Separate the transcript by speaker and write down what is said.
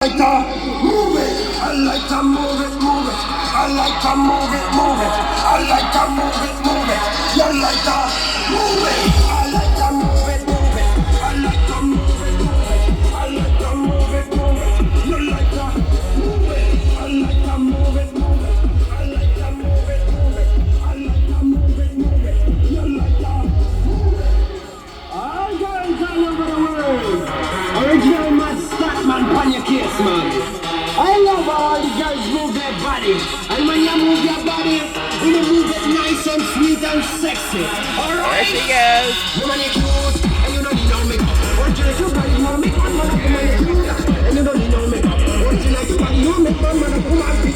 Speaker 1: like to move it. I like to move it, move it. I like to move it, move it. I like to move it, move it. You like to move it. I like to move it, move it. I like to move it, move it. I like to move it, move it. You like to move it. I like to move it, move it. I like to move it, move it. I like to move it, move it. You like to move it.
Speaker 2: All girls all over the world. Original mad stat man on your case, man. I love how all the girls move their body. And when you move your body, you move it nice and sweet and sexy. Alright?
Speaker 3: There she goes.
Speaker 2: Woman, you cute, and you don't need no makeup. Original, your body, no makeup, man, woman, you cute. And you don't need no makeup. Original, your body, no makeup, man, woman,